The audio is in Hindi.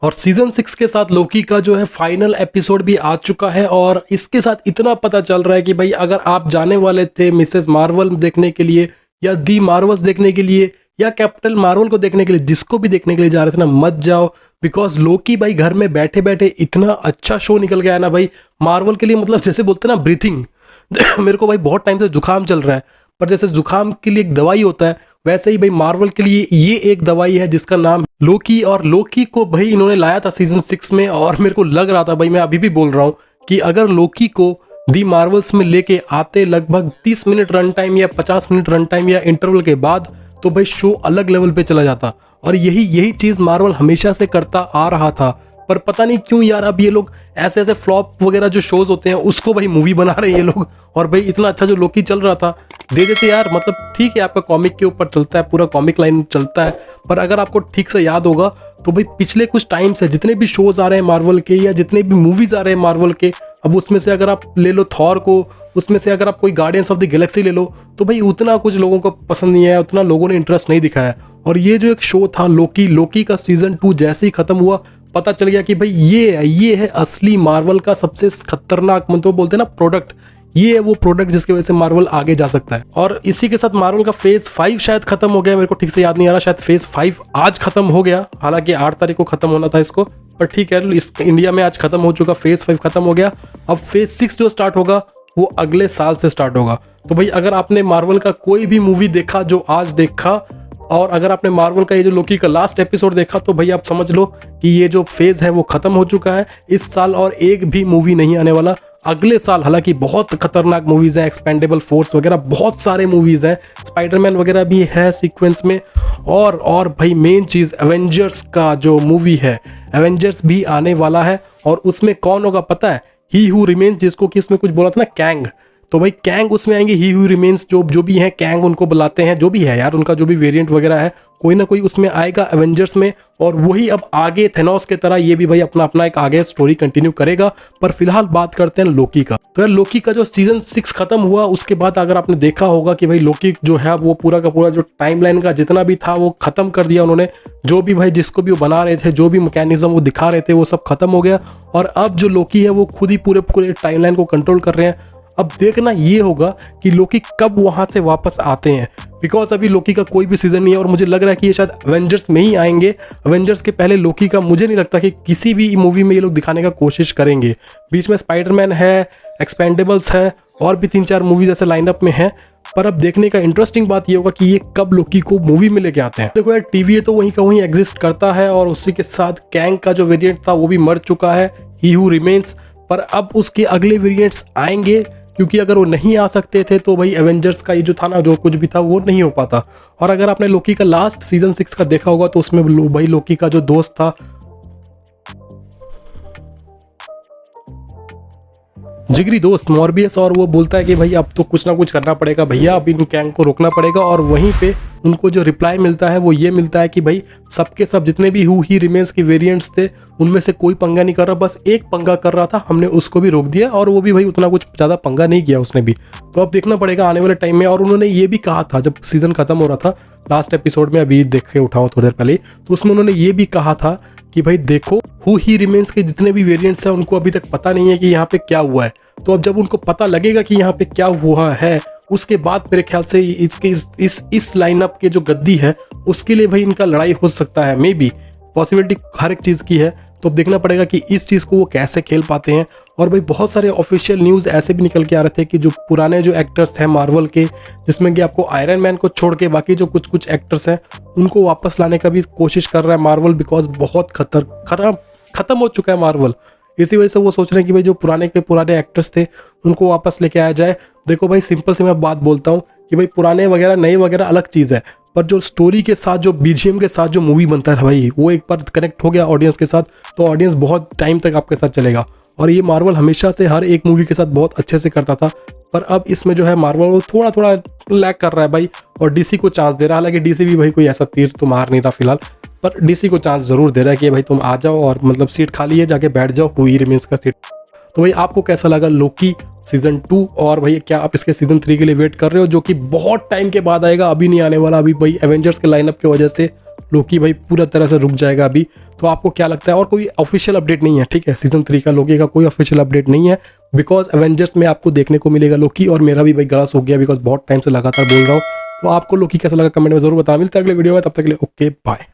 और सीजन 6 के साथ लोकी का जो है फाइनल एपिसोड भी आ चुका है। और इसके साथ इतना पता चल रहा है कि भाई अगर आप जाने वाले थे मिसेस मार्वल देखने के लिए या दी मार्वल्स देखने के लिए या कैप्टन मार्वल को देखने के लिए, जिसको भी देखने के लिए जा रहे थे ना, मत जाओ। बिकॉज लोकी भाई घर में बैठे बैठे इतना अच्छा शो निकल गया ना भाई मार्वल के लिए। मतलब जैसे बोलते हैं ना ब्रीथिंग मेरे को भाई बहुत टाइम से जुकाम चल रहा है, पर जैसे जुकाम के लिए एक दवाई होता है वैसे ही भाई मार्वल के लिए ये एक दवाई है जिसका नाम लोकी। और लोकी को भाई इन्होंने लाया था सीजन 6 में, और मेरे को लग रहा था भाई, मैं अभी भी बोल रहा हूँ कि अगर लोकी को दी मार्वल्स में लेके आते लगभग 30 मिनट रन टाइम या 50 मिनट रन टाइम या इंटरवल के बाद, तो भाई शो अलग लेवल पे चला जाता। और यही चीज़ मार्वल हमेशा से करता आ रहा था, पर पता नहीं क्यों यार अब ये लोग ऐसे ऐसे फ्लॉप वगैरह जो शोज होते हैं उसको भाई मूवी बना रहे हैं ये लोग। और भाई इतना अच्छा जो लोकी चल रहा था दे देते यार। मतलब ठीक है आपका कॉमिक के ऊपर चलता है, पूरा कॉमिक लाइन चलता है, पर अगर आपको ठीक से याद होगा तो भाई पिछले कुछ टाइम से जितने भी शोज आ रहे हैं मार्वल के या जितने भी मूवीज आ रहे हैं मार्वल के, अब उसमें से अगर आप ले लो थॉर को, उसमें से अगर आप कोई गार्डियंस ऑफ द गैलेक्सी ले लो, तो भाई उतना कुछ लोगों को पसंद नहीं आया, उतना लोगों ने इंटरेस्ट नहीं दिखाया। और ये जो एक शो था लोकी का सीजन 2 जैसे ही खत्म हुआ, पता चल गया कि भाई ये है असली मार्वल का सबसे खतरनाक, मतलब बोलते हैं ना प्रोडक्ट, ये है वो प्रोडक्ट जिसकी वजह से मार्वल आगे जा सकता है। और इसी के साथ मार्वल का फेज 5 शायद खत्म हो गया, मेरे को ठीक से याद नहीं आ रहा, शायद फेज 5 आज खत्म हो गया, हालांकि 8 तारीख को खत्म होना था इसको, पर ठीक है इस इंडिया में आज खत्म हो चुका, फेज 5 खत्म हो गया। अब फेज 6 जो स्टार्ट होगा वो अगले साल से स्टार्ट होगा। तो भाई अगर आपने मार्वल का कोई भी मूवी देखा जो आज देखा, और अगर आपने मार्वल का ये जो लोकी का लास्ट एपिसोड देखा, तो भाई आप समझ लो कि ये जो फेज है वो खत्म हो चुका है इस साल, और एक भी मूवी नहीं आने वाला अगले साल। हालांकि बहुत खतरनाक मूवीज हैं, एक्सपेंडेबल फोर्स वगैरह बहुत सारे मूवीज हैं, स्पाइडरमैन वगैरह भी है सीक्वेंस में, और भाई मेन चीज एवेंजर्स का जो मूवी है, एवेंजर्स भी आने वाला है। और उसमें कौन होगा पता है? ही हू रिमेन्स, जिसको कि उसमें कुछ बोला था ना कैंग, तो भाई कैंग उसमें आएंगे। ही हू रिमेन्स जो भी हैं कैंग उनको बुलाते हैं, जो भी है यार उनका जो भी वेरिएंट वगैरह है, कोई ना कोई उसमें आएगा एवेंजर्स में। और वही अब आगे थेनोस के तरह ये भी भाई अपना एक आगे स्टोरी कंटिन्यू करेगा। पर फिलहाल बात करते हैं लोकी का। तो यार लोकी का जो सीजन 6 खत्म हुआ उसके बाद अगर आपने देखा होगा कि भाई लोकी जो है वो पूरा का पूरा जो टाइमलाइन का जितना भी था वो खत्म कर दिया उन्होंने। जो भी भाई जिसको भी वो बना रहे थे, जो भी मैकेनिज्म वो दिखा रहे थे, वो सब खत्म हो गया। और अब जो लोकी है वो खुद ही पूरे टाइमलाइन को कंट्रोल कर रहे हैं। अब देखना ये होगा कि लोकी कब वहां से वापस आते हैं, बिकॉज अभी लोकी का कोई भी सीजन नहीं है। और मुझे लग रहा है कि ये शायद एवेंजर्स में ही आएंगे। एवेंजर्स के पहले लोकी का मुझे नहीं लगता कि किसी भी मूवी में ये लोग दिखाने का कोशिश करेंगे। बीच में स्पाइडरमैन है, एक्सपेंडेबल्स है, और भी 3-4 मूवी जैसे लाइनअप में है। पर अब देखने का इंटरेस्टिंग बात ये होगा कि ये कब लोकी को मूवी में लेके आते हैं। देखो यार टीवी तो वहीं का वहीं एग्जिस्ट करता है, और उसी के साथ कैंग का जो वेरिएंट था वो भी मर चुका है, ही हू रिमेन्स। पर अब उसके अगले वेरिएंट्स आएंगे, क्योंकि अगर वो नहीं आ सकते थे तो भाई एवेंजर्स का ये जो था ना, जो कुछ भी था वो नहीं हो पाता। और अगर आपने लोकी का लास्ट सीजन 6 का देखा होगा तो उसमें भाई लोकी का जो दोस्त था, जिगरी दोस्त मॉर्बियस, और वो बोलता है कि भाई अब तो कुछ ना कुछ करना पड़ेगा भैया, अब इन कैंग को रोकना पड़ेगा। और वहीं पे उनको जो रिप्लाई मिलता है वो ये मिलता है कि भाई सबके सब जितने भी हू ही रिमेन्स के वेरिएंट्स थे उनमें से कोई पंगा नहीं कर रहा, बस एक पंगा कर रहा था, हमने उसको भी रोक दिया। और वो भी भाई उतना कुछ ज़्यादा पंगा नहीं किया उसने भी। तो अब देखना पड़ेगा आने वाले टाइम में। और उन्होंने ये भी कहा था जब सीजन खत्म हो रहा था, लास्ट एपिसोड में अभी देख के उठाऊँ थोड़ी देर पहले, तो उसमें उन्होंने ये भी कहा था कि भाई देखो हू ही रिमेन्स के जितने भी वेरिएंट्स हैं उनको अभी तक पता नहीं है कि यहाँ पे क्या हुआ है। तो अब जब उनको पता लगेगा कि यहाँ पे क्या हुआ है, उसके बाद मेरे ख्याल से इसके इस लाइनअप के जो गद्दी है उसके लिए भाई इनका लड़ाई हो सकता है। मे बी पॉसिबिलिटी हर एक चीज़ की है। तो अब देखना पड़ेगा कि इस चीज़ को वो कैसे खेल पाते हैं। और भाई बहुत सारे ऑफिशियल न्यूज़ ऐसे भी निकल के आ रहे थे कि जो पुराने जो एक्टर्स हैं मार्वल के, जिसमें कि आपको आयरन मैन को छोड़ के बाकी जो कुछ एक्टर्स हैं उनको वापस लाने का भी कोशिश कर रहा है मार्वल, बिकॉज बहुत खत्म हो चुका है मार्वल। इसी वजह से वो सोच रहे हैं कि भाई जो पुराने एक्टर्स थे उनको वापस लेके आया जाए। देखो भाई सिंपल से मैं बात बोलता हूँ कि भाई पुराने वगैरह नए वगैरह अलग चीज़ है, पर जो स्टोरी के साथ जो बीजीएम के साथ जो मूवी बनता है भाई, वो एक बार कनेक्ट हो गया ऑडियंस के साथ तो ऑडियंस बहुत टाइम तक आपके साथ चलेगा। और ये मार्वल हमेशा से हर एक मूवी के साथ बहुत अच्छे से करता था। पर अब इसमें जो है मार्वल वो थोड़ा लैग कर रहा है भाई, और डीसी को चांस दे रहा है। हालांकि डीसी भी भाई कोई ऐसा तीर तो मार नहीं रहा फिलहाल, पर डीसी को चांस जरूर दे रहा है कि भाई तुम आ जाओ और मतलब सीट खाली है, जाके बैठ जाओ, हू ही रिमेन्स का सीट। तो भाई आपको कैसा लगा लोकी सीजन 2, और भाई क्या आप इसके सीजन 3 के लिए वेट कर रहे हो, जो कि बहुत टाइम के बाद आएगा, अभी नहीं आने वाला। अभी भाई एवेंजर्स के लाइनअप की वजह से लोकी भाई पूरा तरह से रुक जाएगा अभी। तो आपको क्या लगता है? और कोई ऑफिशियल अपडेट नहीं है, ठीक है, सीजन 3 का लोकी का कोई ऑफिशियल अपडेट नहीं है, बिकॉज एवेंजर्स में आपको देखने को मिलेगा लोकी। और मेरा भी भाई गला सूख गया बिकॉज बहुत टाइम से लगातार बोल रहा हूँ। तो आपको लोकी कैसा लगा कमेंट में जरूर बताना। मिलता है अगले वीडियो में, तब तक के लिए ओके बाय।